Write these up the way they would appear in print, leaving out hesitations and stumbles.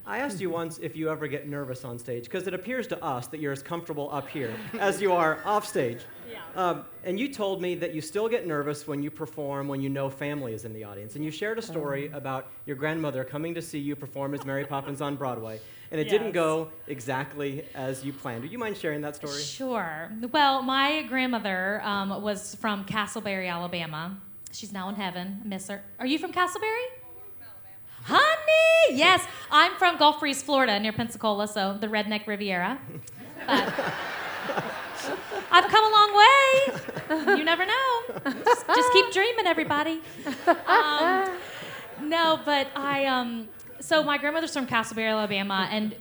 I asked you once if you ever get nervous on stage, because it appears to us that you're as comfortable up here as you are off stage. Yeah. And you told me that you still get nervous when you perform, when you know family is in the audience. And you shared a story about your grandmother coming to see you perform as Mary Poppins on Broadway. And it didn't go exactly as you planned. Do you mind sharing that story? Sure. Well, my grandmother was from Castleberry, Alabama. She's now in heaven. I miss her. Are you from Castleberry? Honey! Yes, I'm from Gulf Breeze, Florida, near Pensacola, so the redneck Riviera. But I've come a long way. You never know. Just keep dreaming, everybody. No, but so my grandmother's from Castleberry, Alabama, and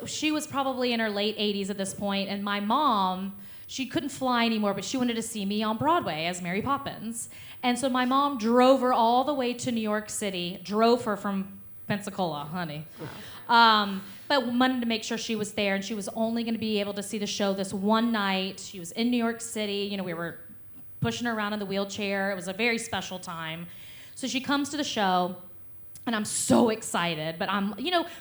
she was probably in her late 80s at this point, and my mom, she couldn't fly anymore, but she wanted to see me on Broadway as Mary Poppins. And so my mom drove her all the way to New York City, drove her from Pensacola, honey. But wanted to make sure she was there, and she was only going to be able to see the show this one night. She was in New York City. You know, we were pushing her around in the wheelchair. It was a very special time. So she comes to the show, and I'm so excited. But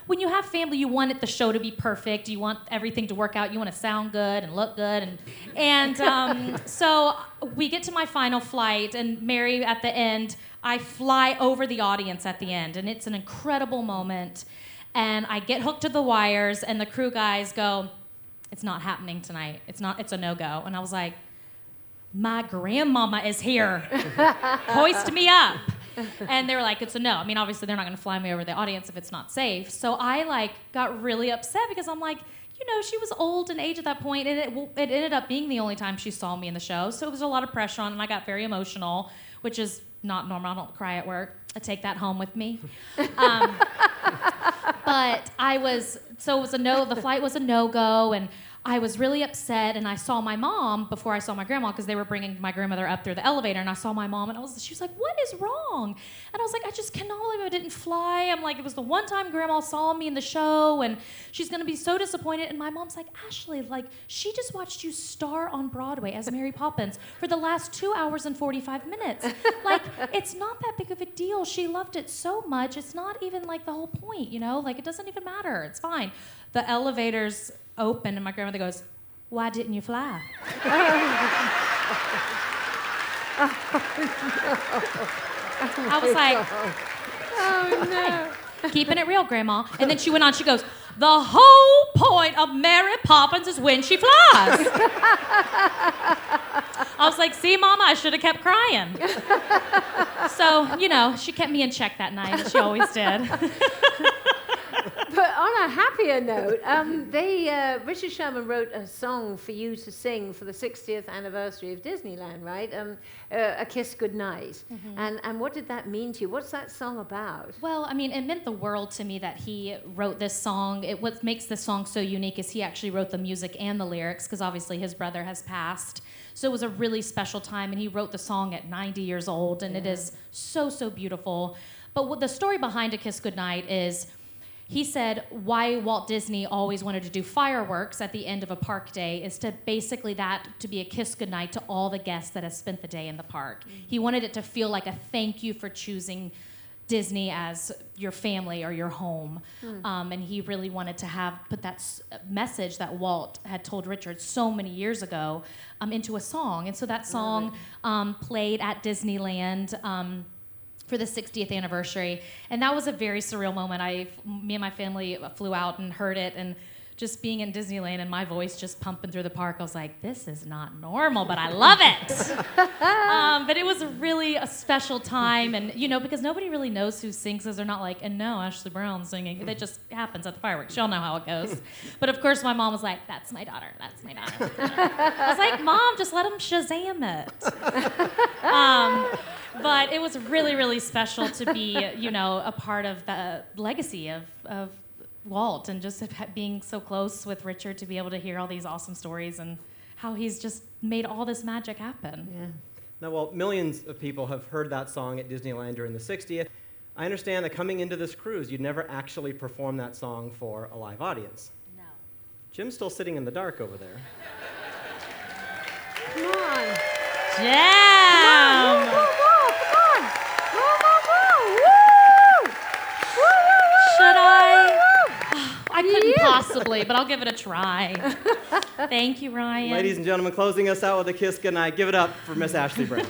when you have family, you want the show to be perfect. You want everything to work out. You want to sound good and look good. And so we get to my final flight, and Mary, at the end, I fly over the audience at the end, and it's an incredible moment. And I get hooked to the wires, and the crew guys go, "It's not happening tonight. It's a no-go." And I was like, "My grandmama is here. Hoist me up." And they were like, "It's a no." I mean, obviously, they're not going to fly me over the audience if it's not safe. So I got really upset because I'm like, she was old in age at that point, and it ended up being the only time she saw me in the show. So it was a lot of pressure on, and I got very emotional, which is not normal. I don't cry at work. I take that home with me. But it was a no. The flight was a no-go, and I was really upset, and I saw my mom before I saw my grandma, because they were bringing my grandmother up through the elevator, and I saw my mom, and she was like, "What is wrong?" And I was like, "I just cannot believe I didn't fly." I'm like, it was the one time grandma saw me in the show, and she's gonna be so disappointed. And my mom's like, "Ashley, she just watched you star on Broadway as Mary Poppins for the last 2 hours and 45 minutes. It's not that big of a deal. She loved it so much. It's not even the whole point, it doesn't even matter. It's fine." The elevators open, and my grandmother goes, "Why didn't you fly?" I was like, "Oh no." Keeping it real, Grandma. And then she went on, she goes, "The whole point of Mary Poppins is when she flies." I was like, "See, Mama, I should have kept crying." So, she kept me in check that night, as she always did. But on a happier note, Richard Sherman wrote a song for you to sing for the 60th anniversary of Disneyland, right? A Kiss Goodnight. Mm-hmm. And what did that mean to you? What's that song about? Well, I mean, it meant the world to me that he wrote this song. What makes this song so unique is he actually wrote the music and the lyrics, because obviously his brother has passed. So it was a really special time, and he wrote the song at 90 years old, and it is so, so beautiful. But what the story behind A Kiss Goodnight is, he said why Walt Disney always wanted to do fireworks at the end of a park day is to basically to be a kiss goodnight to all the guests that have spent the day in the park. Mm-hmm. He wanted it to feel like a thank you for choosing Disney as your family or your home. Mm. And he really wanted to put that message that Walt had told Richard so many years ago into a song. And so that song played at Disneyland for the 60th anniversary, and that was a very surreal moment. Me and my family flew out and heard it, and just being in Disneyland and my voice just pumping through the park, I was like, "This is not normal, but I love it." But it was really a special time, and because nobody really knows who sings this. They're not like, "And no, Ashley Brown singing." It just happens at the fireworks. Y'all know how it goes. But of course, my mom was like, "That's my daughter. That's my daughter." I was like, "Mom, just let them Shazam it." But it was really, really special to be, a part of the legacy of Walt, and just being so close with Richard to be able to hear all these awesome stories and how he's just made all this magic happen. Yeah. Now, well, millions of people have heard that song at Disneyland during the 60th. I understand that coming into this cruise, you'd never actually perform that song for a live audience. No. Jim's still sitting in the dark over there. Come on. Jam! Come on. Woo! Should I Possibly, but I'll give it a try. Thank you, Ryan. Ladies and gentlemen, closing us out with a kiss goodnight. Give it up for Miss Ashley Brown.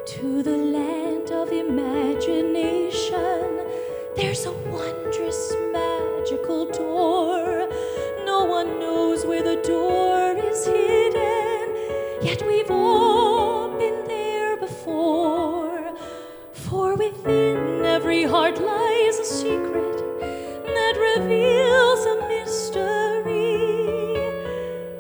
To the land of imagination, there's a wondrous magical door. No one knows where the door is hidden, yet we've all been there before. For within every heart lies a secret that reveals a mystery.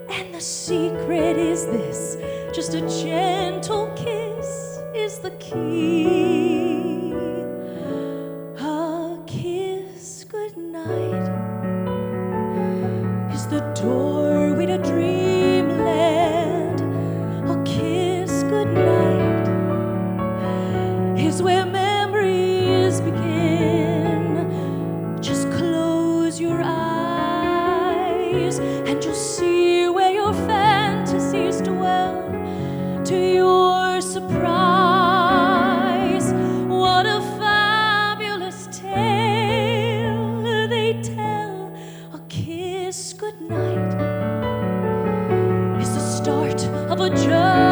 And the secret is this: just a gentle kiss is the key. A kiss goodnight is the doorway to dreamland. A kiss goodnight is where memories begin. Just close your eyes and you'll see where your fantasies dwell. To your surprise, what a fabulous tale they tell. A kiss goodnight is the start of a journey